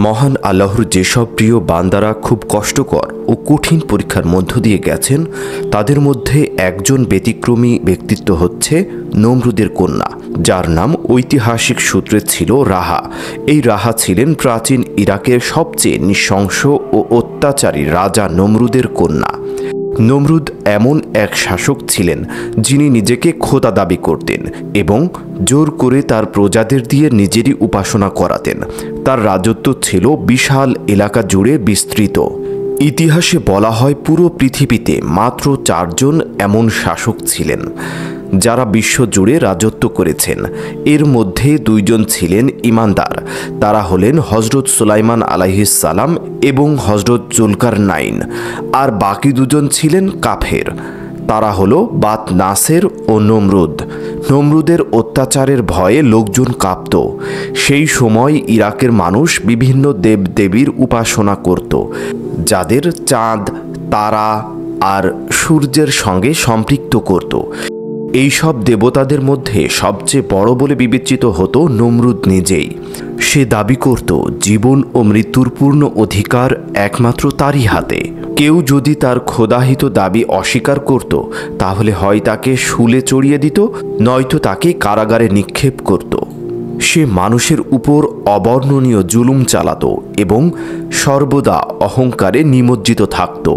মহান আল্লাহর যেসব প্রিয় বান্দারা খুব কষ্টকর ও কঠিন পরীক্ষার মধ্য দিয়ে গেছেন, তাদের মধ্যে একজন ব্যতিক্রমী ব্যক্তিত্ব হচ্ছে নমরুদের কন্যা, যার নাম ঐতিহাসিক সূত্রে ছিল রাহা। এই রাহা ছিলেন প্রাচীন ইরাকের সবচেয়ে নৃশংস ও অত্যাচারী রাজা নমরুদের কন্যা। নমরুদ এমন এক শাসক ছিলেন যিনি নিজেকে খোদা দাবি করতেন এবং জোর করে তার প্রজাদের দিয়ে নিজেরই উপাসনা করাতেন। তার রাজত্ব ছিল বিশাল এলাকা জুড়ে বিস্তৃত। ইতিহাসে বলা হয় পুরো পৃথিবীতে মাত্র 4 জন এমন শাসক ছিলেন যারা বিশ্বজুড়ে রাজত্ব করেছেন। এর মধ্যে 2 জন ছিলেন ইমানদার। তারা হলেন হজরত সুলাইমান আলাইহিস সালাম এবং হজরত জুলকারনাইন। আর বাকি 2 জন ছিলেন কাফের। তারা হলো বাত নাসের ও নমরুদ। নমরুদের অত্যাচারের ভয়ে লোকজন কাঁপত। সেই সময় ইরাকের মানুষ বিভিন্ন দেবদেবীর উপাসনা করত, যাদের চাঁদ, তারা আর সূর্যের সঙ্গে সম্পৃক্ত করত। এই সব দেবতাদের মধ্যে সবচেয়ে বড় বলে বিবেচিত হতো নমরুদ নিজেই। সে দাবি করত জীবন ও মৃত্যুর পূর্ণ অধিকার একমাত্র তারই হাতে। কেউ যদি তার খোদাহিত দাবি অস্বীকার করত, তাহলে হয় তাকে শুলে চড়িয়ে দিত, নয়তো তাকে কারাগারে নিক্ষেপ করত। সে মানুষের উপর অবর্ণনীয় জুলুম চালাত এবং সর্বদা অহংকারে নিমজ্জিত থাকত।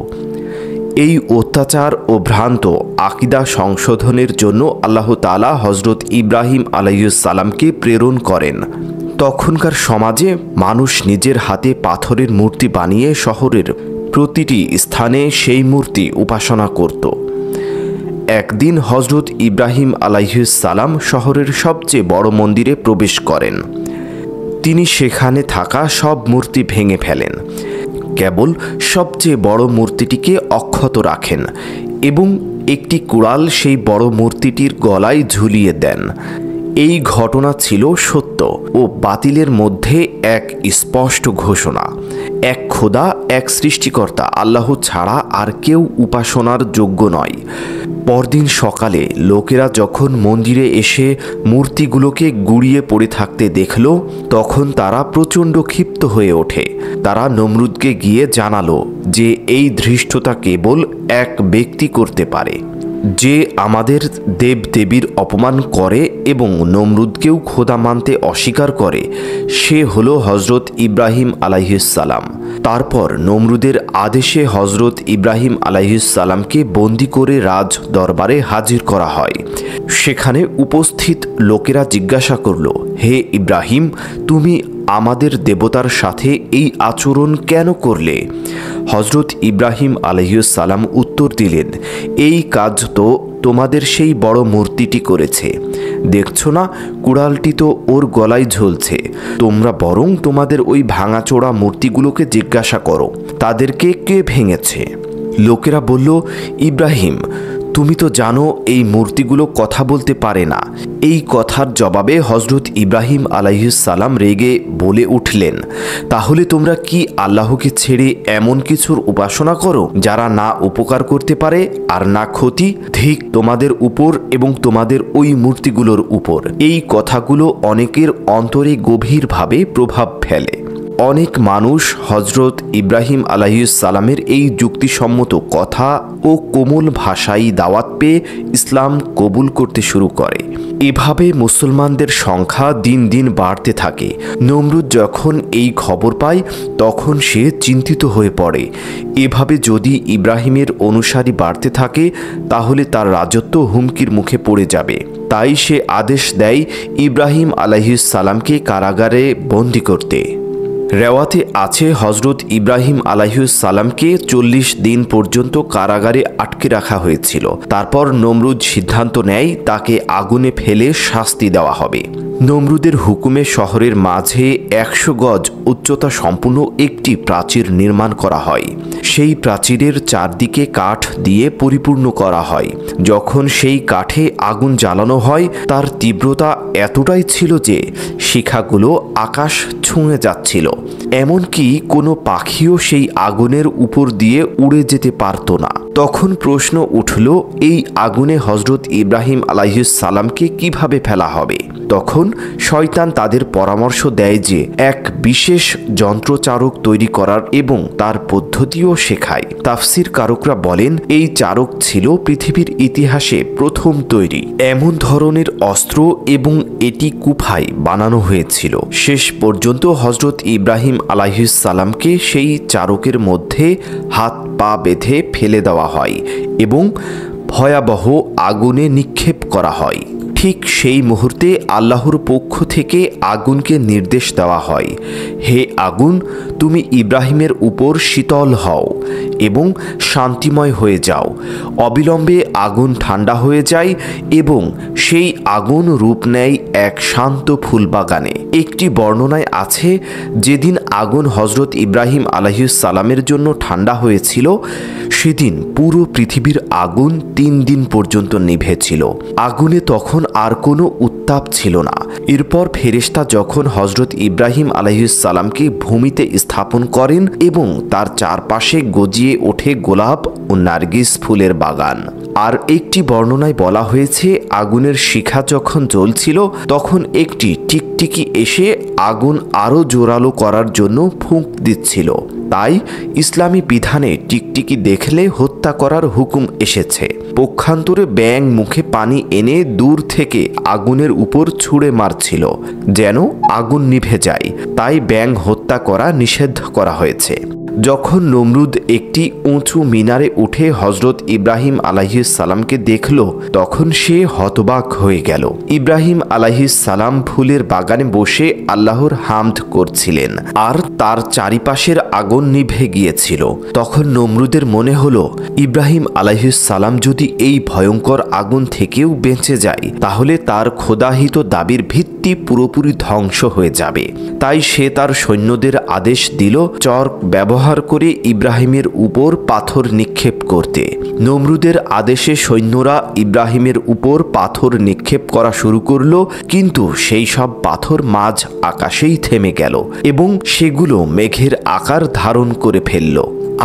এই অত্যাচার ও ভ্রান্ত আকিদা সংশোধনের জন্য আল্লাহ তাআলা হজরত ইব্রাহিম আলাইহিস সালামকে প্রেরণ করেন। তখনকার সমাজে মানুষ নিজের হাতে পাথরের মূর্তি বানিয়ে শহরের প্রতিটি স্থানে সেই মূর্তি উপাসনা করত। একদিন হজরত ইব্রাহিম আলাইহিস সালাম শহরের সবচেয়ে বড় মন্দিরে প্রবেশ করেন। তিনি সেখানে থাকা সব মূর্তি ভেঙে ফেলেন, কেবল সবচেয়ে বড় মূর্তিটিকে অক্ষত রাখেন এবং একটি কুড়াল সেই বড় মূর্তিটির গলায় ঝুলিয়ে দেন। এই ঘটনা ছিল সত্য ও বাতিলের মধ্যে এক স্পষ্ট ঘোষণা। এক খোদা, এক সৃষ্টিকর্তা আল্লাহ ছাড়া আর কেউ উপাসনার যোগ্য নয়। পরদিন সকালে লোকেরা যখন মন্দিরে এসে মূর্তিগুলোকে গুঁড়িয়ে পড়ে থাকতে দেখল, তখন তারা প্রচণ্ড ক্ষিপ্ত হয়ে ওঠে। তারা নমরুদকে গিয়ে জানালো যে এই ধৃষ্টতা কেবল এক ব্যক্তি করতে পারে, যে আমাদের দেবদেবীর অপমান করে এবং নমরুদকেও খোদা মানতে অস্বীকার করে। সে হলো হজরত ইব্রাহিম আলাইহিস সালাম। তারপর নমরুদের আদেশে হজরত ইব্রাহিম আলাইহিস সালামকে বন্দি করে রাজ দরবারে হাজির করা হয়। সেখানে উপস্থিত লোকেরা জিজ্ঞাসা করল, হে ইব্রাহিম, তুমি আমাদের দেবতার সাথে এই আচরণ কেন করলে? হজরত ইব্রাহিম আলাইহিস সালাম উত্তর দিলেন, এই কাজ তো তোমাদের সেই বড় মূর্তিটি করেছে। দেখছো না, কুড়ালটি তো ওর গলায় ঝুলছে। তোমরা বরং তোমাদের ওই ভাঙাচোরা মূর্তিগুলোকে জিজ্ঞাসা করো, তাদেরকে কে ভেঙেছে। লোকেরা বলল, ইব্রাহিম, তুমি তো জানো এই মূর্তিগুলো কথা বলতে পারে না। এই কথার জবাবে হজরত ইব্রাহিম আলাইহিস সালাম রেগে বলে উঠলেন, তাহলে তোমরা কি আল্লাহকে ছেড়ে এমন কিছুর উপাসনা করো যারা না উপকার করতে পারে আর না ক্ষতি? ধিক তোমাদের উপর এবং তোমাদের ওই মূর্তিগুলোর উপর। এই কথাগুলো অনেকের অন্তরে গভীরভাবে প্রভাব ফেলে। অনেক মানুষ হজরত ইব্রাহিম আলাইহিস সালামের এই যুক্তিসম্মত কথা ও কোমল ভাষায় দাওয়াত পেয়ে ইসলাম কবুল করতে শুরু করে। এভাবে মুসলমানদের সংখ্যা দিন দিন বাড়তে থাকে। নমরুদ যখন এই খবর পায়, তখন সে চিন্তিত হয়ে পড়ে। এভাবে যদি ইব্রাহিমের অনুসারী বাড়তে থাকে, তাহলে তার রাজত্ব হুমকির মুখে পড়ে যাবে। তাই সে আদেশ দেয় ইব্রাহিম আলাইহিস সালামকে কারাগারে বন্দী করতে। রেওয়াতে আছে হজরত ইব্রাহিম আলাইহিস সালামকে 40 দিন পর্যন্ত কারাগারে আটকে রাখা হয়েছিল। তারপর নমরুদ সিদ্ধান্ত নেয় তাকে আগুনে ফেলে শাস্তি দেওয়া হবে। নমরুদের হুকুমে শহরের মাঝে 100 গজ উচ্চতা সম্পূর্ণ একটি প্রাচীর নির্মাণ করা হয়। সেই প্রাচীরের চারদিকে কাঠ দিয়ে পরিপূর্ণ করা হয়। যখন সেই কাঠে আগুন জ্বালানো হয়, তার তীব্রতা এতটাই ছিল যে শিখাগুলো আকাশ ছুঁয়ে যাচ্ছিল। এমনকি কোনো পাখিও সেই আগুনের উপর দিয়ে উড়ে যেতে পারত না। তখন প্রশ্ন উঠল, এই আগুনে হজরত ইব্রাহিম আলাইহিস সালামকে কিভাবে ফেলা হবে? তখন শয়তান তাদের পরামর্শ দেয় যে এক বিশেষ যন্ত্রচারক তৈরি করার এবং তার পদ্ধতিও শেখায়। তাফসির কারকরা বলেন, এই চারক ছিল পৃথিবীর ইতিহাসে প্রথম তৈরি এমন ধরনের অস্ত্র এবং এটি কুফায় বানানো হয়েছিল। শেষ পর্যন্ত হজরত ইব্রাহিম আলাইহিস সালামকে সেই চারকের মধ্যে হাত পা বেঁধে ফেলে দেওয়া হয় এবং ভয়াবহ আগুনে নিক্ষেপ করা হয়। ঠিক সেই মুহূর্তে আল্লাহর পক্ষ থেকে আগুনকে নির্দেশ দেওয়া হয়, হে আগুন, তুমি ইব্রাহিমের উপর শীতল হও এবং শান্তিময় হয়ে যাও। অবিলম্বে আগুন ঠান্ডা হয়ে যায় এবং সেই আগুন রূপ নেয় এক শান্ত ফুলবাগানে। একটি বর্ণনায় আছে, যেদিন আগুন হজরত ইব্রাহিম আলাইহিস সালামের জন্য ঠান্ডা হয়েছিল, সেদিন পুরো পৃথিবীর আগুন 3 দিন পর্যন্ত নিভেছিল। আগুনে তখন আর কোনো উত্তাপ ছিল না। এরপর ফেরেশতা যখন হজরত ইব্রাহিম আলাইহিস সালামকে ভূমিতে স্থাপন করেন এবং তার চারপাশে গজিয়ে ওঠে গোলাপ ও নার্গিস ফুলের বাগান। আর একটি বর্ণনায় বলা হয়েছে, আগুনের শিখা যখন জ্বলছিল তখন একটি টিকটিকি এসে আগুন আরও জোরালো করার জন্য ফুঁক দিচ্ছিল। তাই ইসলামী বিধানে টিকটিকি দেখলে হত্যা করার হুকুম এসেছে। পক্ষান্তরে ব্যাঙ মুখে পানি এনে দূর থেকে আগুনের উপর ছুঁড়ে মারছিল যেন আগুন নিভে যায়, তাই ব্যাঙ হত্যা করা নিষেধ করা হয়েছে। যখন নমরুদ একটি উঁচু মিনারে উঠে হজরত ইব্রাহিম আলাইহিস সালামকে দেখল, তখন সে হতবাক হয়ে গেল। ইব্রাহিম আলাইহিস সালাম ফুলের বাগানে বসে আল্লাহর হামদ করছিলেন আর তার চারিপাশের আগুন নিভে গিয়েছিল। তখন নমরুদের মনে হলো, ইব্রাহিম আলাইহিস সালাম যদি এই ভয়ঙ্কর আগুন থেকেও বেঁচে যায়, তাহলে তার খোদাহিত দাবির ভিত্তি পুরোপুরি ধ্বংস হয়ে যাবে। তাই সে তার সৈন্যদের আদেশ দিল চর্ক ব্যবহার করে ইব্রাহিমের উপর পাথর নিক্ষেপ করতে। নমরুদের আদেশে সৈন্যরা ইব্রাহিমের উপর পাথর নিক্ষেপ করা শুরু করল, কিন্তু সেই সব পাথর মাঝ আকাশেই থেমে গেল এবং সেগুলো মেঘের আকার ধারণ করে ফেলল।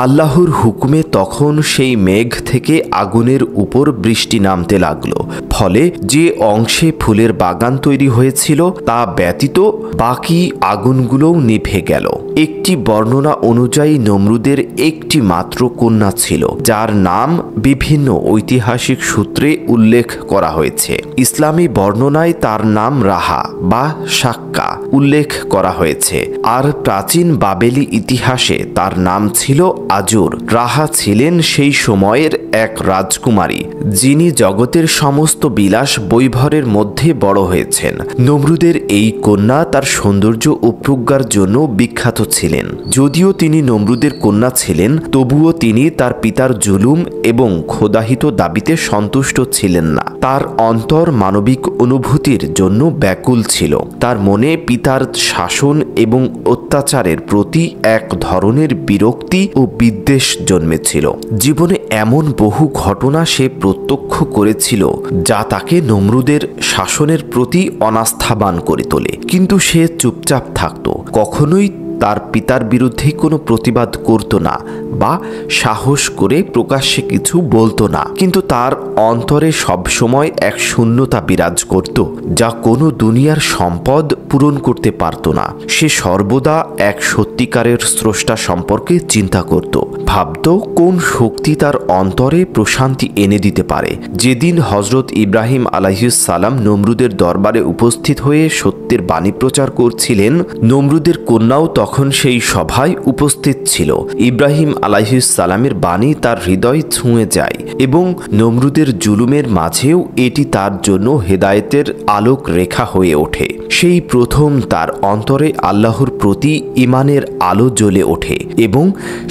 আল্লাহর হুকুমে তখন সেই মেঘ থেকে আগুনের উপর বৃষ্টি নামতে লাগলো। ফলে যে অংশে ফুলের বাগান তৈরি হয়েছিল তা ব্যতীত বাকি আগুনগুলোও নিভে গেল। একটি বর্ণনা অনুযায়ী নমরুদের একটি মাত্র কন্যা ছিল, যার নাম বিভিন্ন ঐতিহাসিক সূত্রে উল্লেখ করা হয়েছে। ইসলামী বর্ণনায় তার নাম রাহা বা সাক্কা উল্লেখ করা হয়েছে, আর প্রাচীন বাবেলি ইতিহাসে তার নাম ছিল আজুর। রাহা ছিলেন সেই সময়ের এক রাজকুমারী, যিনি জগতের সমস্ত বিলাস বৈভবের মধ্যে বড় হয়েছেন। নমরুদের এই কন্যা তার সৌন্দর্য ও প্রজ্ঞার জন্য বিখ্যাত ছিলেন। যদিও তিনি নমরুদের কন্যা ছিলেন, তবুও তিনি তার পিতার জুলুম এবং খোদাহিত দাবিতে সন্তুষ্ট ছিলেন না। তার অন্তর মানবিক অনুভূতির জন্য ব্যাকুল ছিল। তার মনে পিতার শাসন এবং অত্যাচারের প্রতি এক ধরনের বিরক্তি ও বিদ্বেষ জন্মেছিল। জীবনে এমন বহু ঘটনা সে প্রত্যক্ষ করেছিল যা তাকে নমরুদের শাসনের প্রতি অনাস্থাবান করে তোলে, কিন্তু সে চুপচাপ থাকত, কখনোই তার পিতার বিরুদ্ধে কোনো প্রতিবাদ করত না বা সাহস করে প্রকাশ্যে কিছু বলতো না। কিন্তু তার অন্তরে সবসময় এক শূন্যতা বিরাজ করত, যা কোনো দুনিয়ার সম্পদ পূরণ করতে পারত না। সে সর্বদা এক সত্যিকারের স্রষ্টা সম্পর্কে চিন্তা করত, ভাবত কোন শক্তি তার অন্তরে প্রশান্তি এনে দিতে পারে। যেদিন হজরত ইব্রাহিম আলাইহিস সালাম নমরুদের দরবারে উপস্থিত হয়ে সত্যের বাণী প্রচার করছিলেন, নমরুদের কন্যাও তখন সেই সভায় উপস্থিত ছিল। ইব্রাহিম আলাইহিস সালামের বাণী তার হৃদয় ছুঁয়ে যায় এবং নমরুদের জুলুমের মাঝেও এটি তার জন্য হেদায়েতের আলোক রেখা হয়ে ওঠে। সেই প্রথম তার অন্তরে আল্লাহর প্রতি ঈমানের আলো জ্বলে ওঠে এবং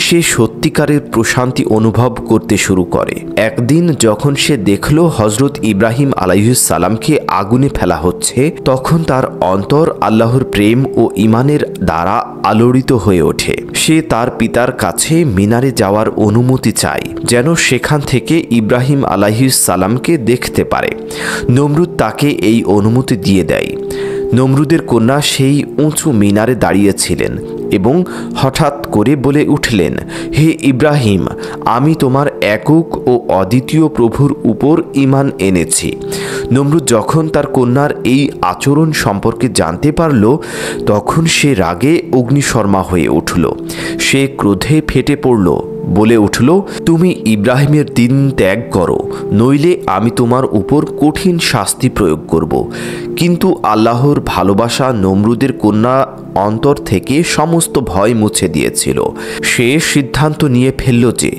সে সত্যিকারের প্রশান্তি অনুভব করতে শুরু করে। একদিন যখন সে দেখল হজরত ইব্রাহিম আলাইহিস সালামকে আগুনে ফেলা হচ্ছে, তখন তার অন্তর আল্লাহর প্রেম ও ঈমানের দ্বারা আলোড়িত হয়ে ওঠে। সে তার পিতার কাছে মিনারে যাওয়ার অনুমতি চায়, যেন সেখান থেকে ইব্রাহিম আলাইহিস সালামকে দেখতে পারে। নমরুদ তাকে এই অনুমতি দিয়ে দেয়। নমরুদের কন্যা সেই উঁচু মিনারে দাঁড়িয়েছিলেন এবং হঠাৎ করে বলে উঠলেন, হে ইব্রাহিম, আমি তোমার একক ও অদ্বিতীয় প্রভুর উপর ঈমান এনেছি। নমরুদ যখন তার কন্যার এই আচরণ সম্পর্কে জানতে পারল, তখন সে রাগে অগ্নিশর্মা হয়ে উঠল। সে ক্রোধে ফেটে পড়ল, বলে উঠল, তুমি ইব্রাহিমের দিন ত্যাগ করো, নইলে আমি তোমার উপর কঠিন শাস্তি প্রয়োগ করব। কিন্তু আল্লাহর ভালোবাসা নমরুদের কন্যা অন্তর থেকে সমস্ত ভয় মুছে দিয়েছিল। সে সিদ্ধান্ত নিয়ে ফেলল যে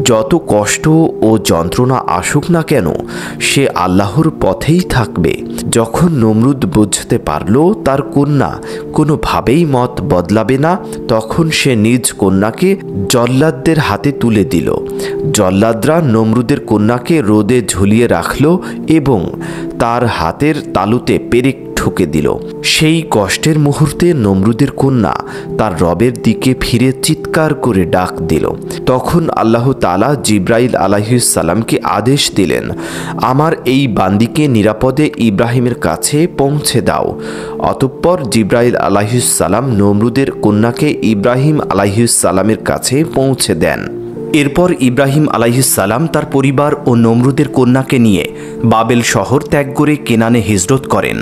যত কষ্ট ও যন্ত্রণা আসুক না কেন, সে আল্লাহর পথেই থাকবে। যখন নমরুদ বুঝতে পারল তার কন্যা কোনোভাবেই মত বদলাবে না, তখন সে নিজ কন্যাকে জল্লাদদের হাতে তুলে দিল। জল্লাদরা নমরুদের কন্যাকে রোদে ঝুলিয়ে রাখল এবং তার হাতের তালুতে পেরেক ঠুকে দিল। সেই কষ্টের মুহূর্তে নমরুদের কন্যা তার রবের দিকে ফিরে চিৎকার করে ডাক দিল। তখন আল্লাহ তাআলা জিব্রাইল আলাইহিস সালামকে আদেশ দিলেন, আমার এই বান্দিকে নিরাপদে ইব্রাহিমের কাছে পৌঁছে দাও। অতঃপর জিব্রাইল আলাইহিস সালাম নমরুদের কন্যাকে ইব্রাহিম আলাইহিস সালামের কাছে পৌঁছে দেন। এরপর ইব্রাহিম আলাইহিস সালাম তার পরিবার ও নমরুদের কন্যাকে নিয়ে বাবেল শহর ত্যাগ করে কেনানে হিজরত করেন।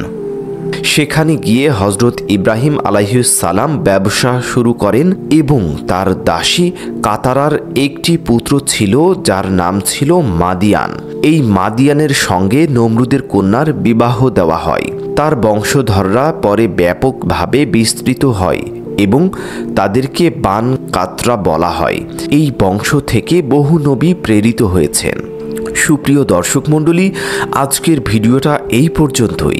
সেখানে গিয়ে হজরত ইব্রাহিম আলাইহিস সালাম ব্যবসা শুরু করেন এবং তার দাসী কাতারার একটি পুত্র ছিল যার নাম ছিল মাদিয়ান। এই মাদিয়ানের সঙ্গে নমরুদের কন্যার বিবাহ দেওয়া হয়। তার বংশধররা পরে ব্যাপকভাবে বিস্তৃত হয় এবং তাদেরকে বান কাতরা বলা হয়। এই বংশ থেকে বহু নবী প্রেরিত হয়েছেন। সুপ্রিয় দর্শক মণ্ডলী, আজকের ভিডিওটা এই পর্যন্তই।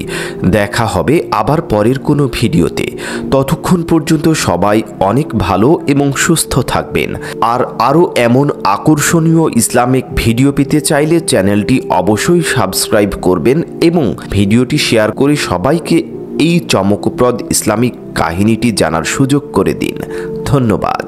দেখা হবে আবার পরের কোনো ভিডিওতে। ততক্ষণ পর্যন্ত সবাই অনেক ভালো এবং সুস্থ থাকবেন। আর আরও এমন আকর্ষণীয় ইসলামিক ভিডিও পেতে চাইলে চ্যানেলটি অবশ্যই সাবস্ক্রাইব করবেন এবং ভিডিওটি শেয়ার করে সবাইকে এই চমকপ্রদ ইসলামিক কাহিনীটি জানার সুযোগ করে দিন। ধন্যবাদ।